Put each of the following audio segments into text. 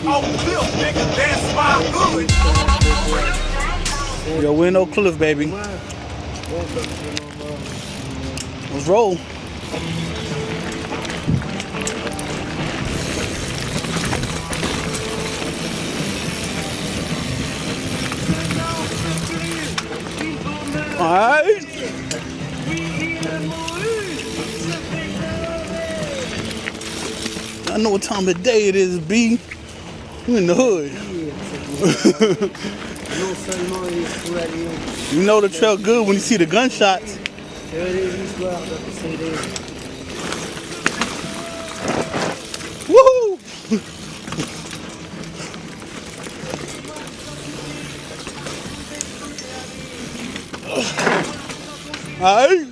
Oak Cliff, nigga, that's my hood. Yo, we in Oak Cliff, baby. Let's roll. Alright. I know what time of day it is, B. We in the hood. You know the trail good when you see the gunshots. Woohoo! Alright.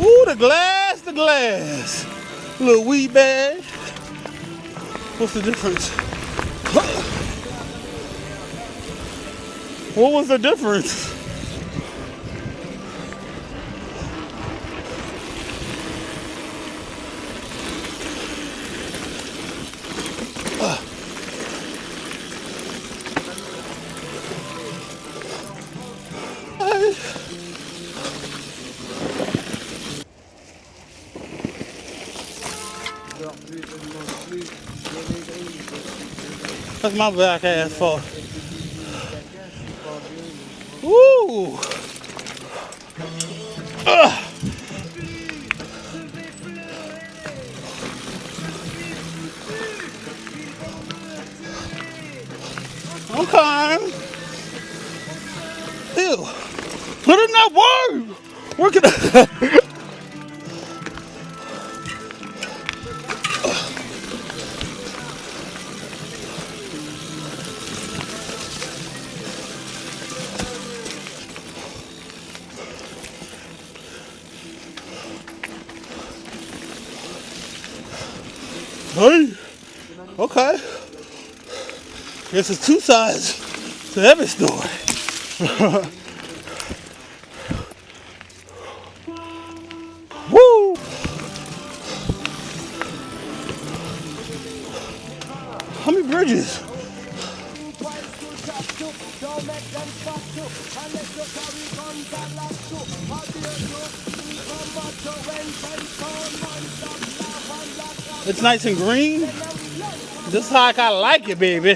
Ooh, the glass. Little weed bag. What's the difference? What was the difference? That's my back ass fault. Woo! Okay. Ew. Put in that word. Work it. Hey. Okay. Guess there's two sides to every story. Woo! How many bridges? It's nice and green. Just like I like it, baby.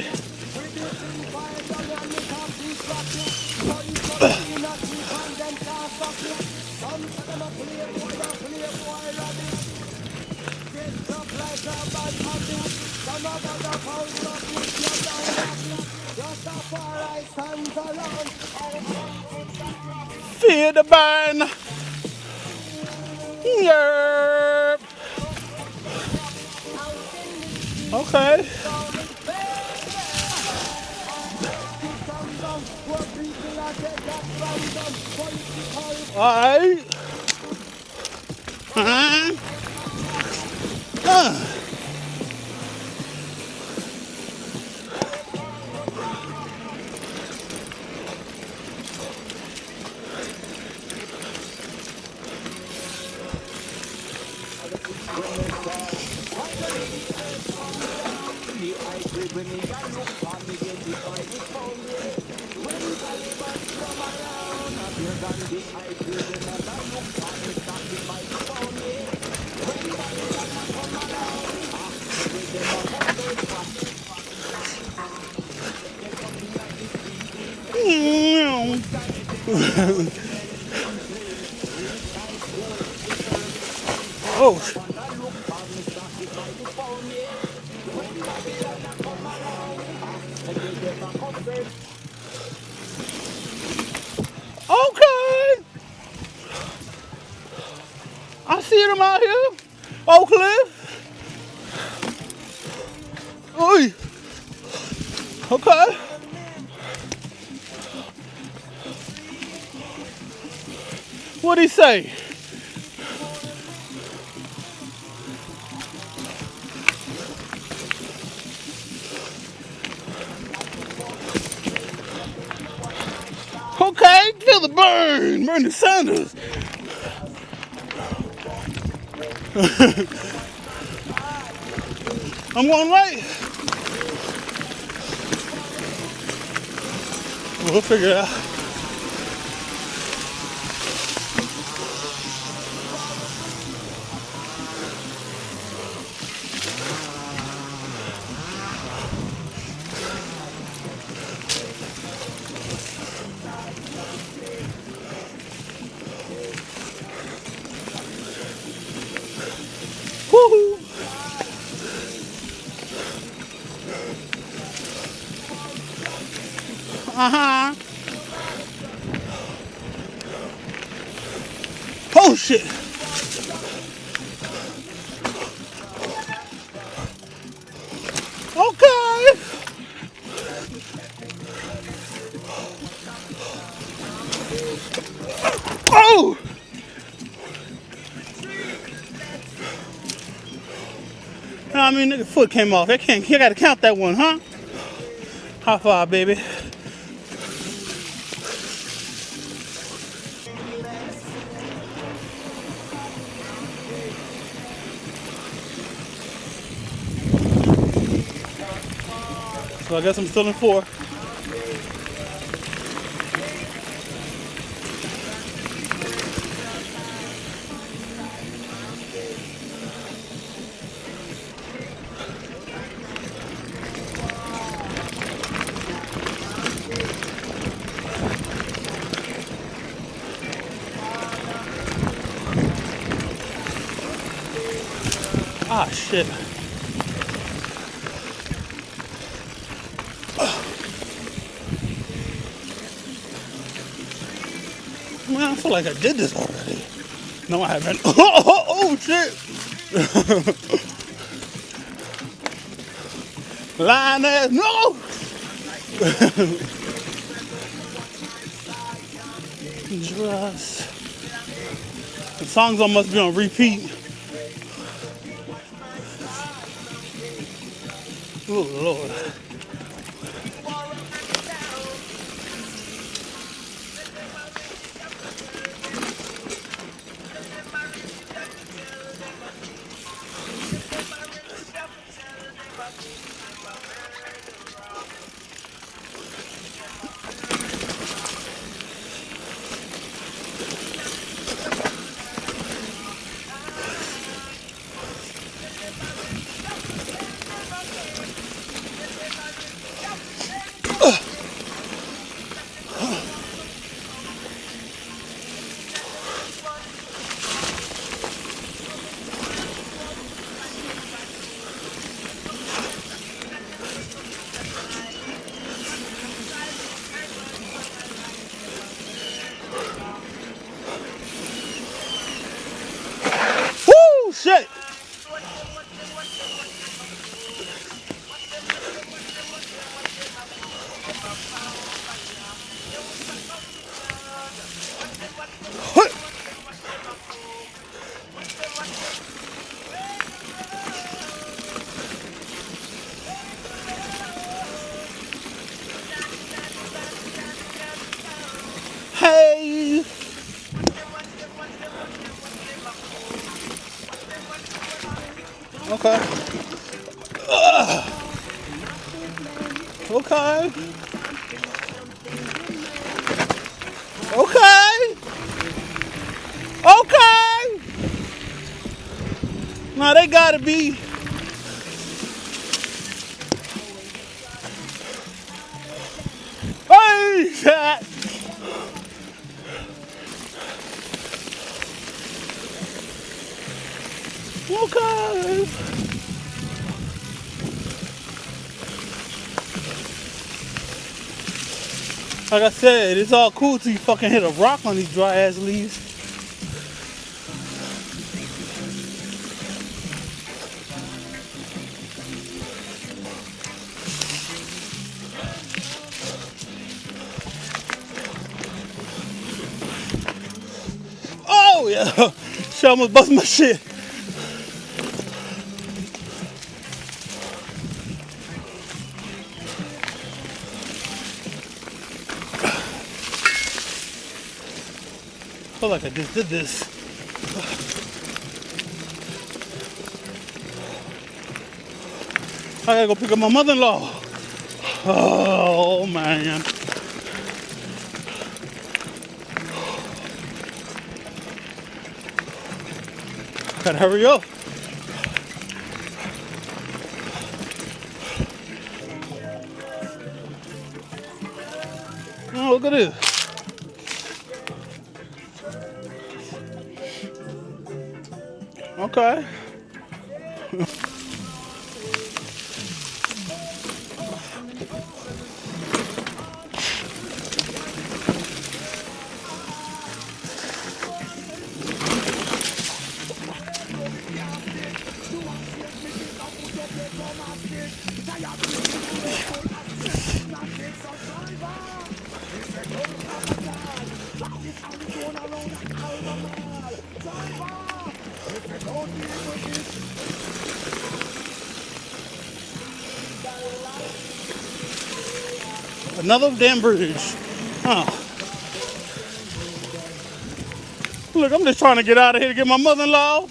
Feel the burn. Yerp. Okay. Alright. Oh. Okay. I see them out here. Oak Cliff. Oi. Okay. What'd he say? Okay, feel the burn. Bernie Sanders. I'm going right. We'll figure it out. Woohoo! Uh-huh. Oh shit. Okay. Oh! I mean, nigga foot came off. That can't, you gotta count that one, huh? High five, baby. So I guess I'm still in 4. Ah, shit. Man, I feel like I did this already. No, I haven't. Oh, shit. Lying ass. No! Just. The songs all must be on repeat. Oh, Lord. Woo, shit. Hey. Okay. Okay. Okay. Okay. Now they gotta be. Hey, shit. Okay. Like I said, it's all cool till you fucking hit a rock on these dry ass leaves. Oh yeah. Shit, almost bust my shit. feel like I just did this. I gotta go pick up my mother-in-law. Oh man. Gotta hurry up. Oh, look at this. Okay. Another damn bridge. Huh. Look, I'm just trying to get out of here to get my mother-in-law.